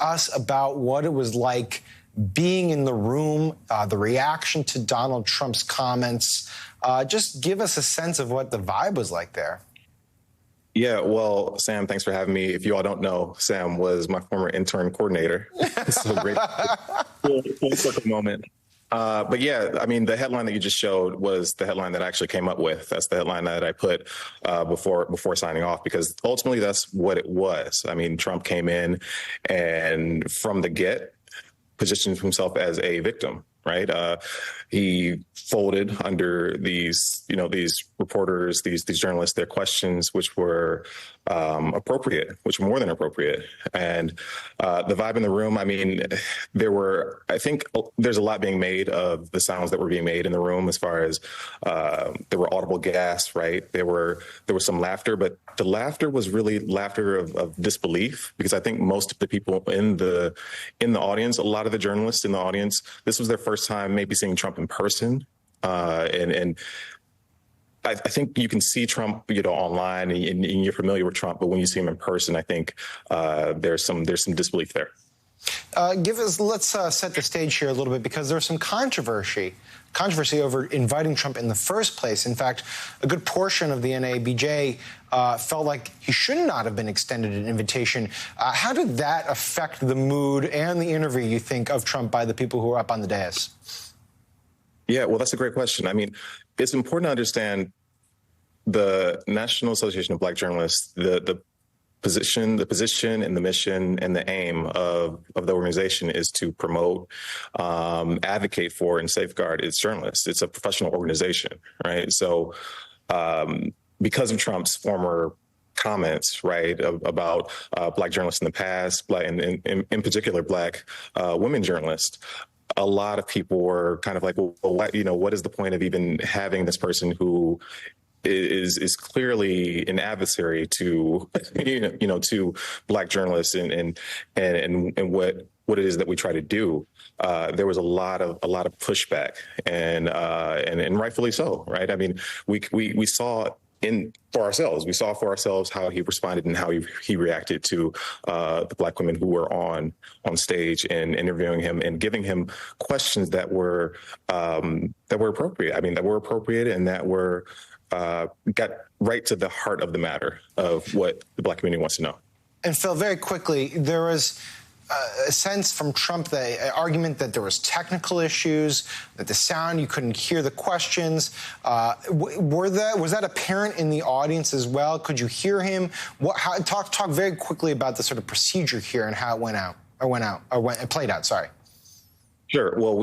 us about what it was like being in the room, the reaction to Donald Trump's comments. Just give us a sense of what the vibe was like there. Yeah, well, Sam, thanks for having me. If you all don't know, Sam was my former intern coordinator. So great. Full circle moment. But yeah, I mean, the headline that you just showed was the headline that I actually came up with. That's the headline that I put before signing off, because ultimately that's what it was. I mean, Trump came in and from the get positioned himself as a victim, right? He folded under these reporters, these journalists, their questions, which were appropriate, which were more than appropriate. And the vibe in the room, I mean, I think there's a lot being made of the sounds that were being made in the room, as far as there were audible gasps, right? There was some laughter, but the laughter was really laughter of disbelief, because I think most of the people in the audience, a lot of the journalists in the audience, this was their first time maybe seeing Trump in person. And I think you can see Trump, online, and you're familiar with Trump, but when you see him in person, I think there's some disbelief there. Let's set the stage here a little bit, because there was some controversy over inviting Trump in the first place. In fact, a good portion of the NABJ felt like he should not have been extended an invitation. How did that affect the mood and the interview, you think, of Trump by the people who were up on the dais? Yeah, well, that's a great question. I mean, it's important to understand the National Association of Black Journalists, the position and the mission and the aim of the organization is to promote, advocate for, and safeguard its journalists. It's a professional organization, right? So because of Trump's former comments, right, about Black journalists in the past, and in particular Black women journalists, a lot of people were kind of like, well, what is the point of even having this person who is clearly an adversary to, to Black journalists and what it is that we try to do. There was a lot of pushback, and rightfully so, right? I mean, we saw for ourselves how he responded and how he reacted to the Black women who were on stage and interviewing him and giving him questions that were appropriate. I mean, that were appropriate and that were got right to the heart of the matter of what the Black community wants to know. And Phil, very quickly, there was a sense from Trump, the argument that there was technical issues, that the sound, you couldn't hear the questions. Was that apparent in the audience as well? Could you hear him? Talk very quickly about the sort of procedure here and how it played out. Sorry. Sure. Well,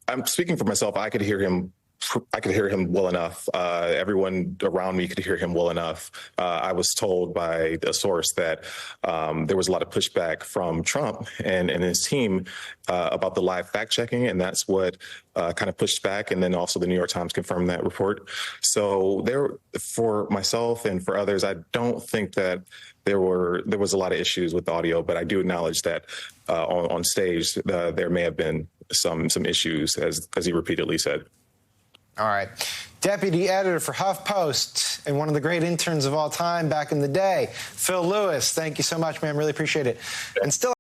I'm speaking for myself. I could hear him well enough. Everyone around me could hear him well enough. I was told by a source that there was a lot of pushback from Trump and his team about the live fact checking, and that's what kind of pushed back. And then also the New York Times confirmed that report. So for myself and for others, I don't think that there was a lot of issues with the audio, but I do acknowledge that on stage there may have been some issues, as he repeatedly said. All right. Deputy editor for HuffPost and one of the great interns of all time back in the day, Phil Lewis. Thank you so much, man. Really appreciate it. And still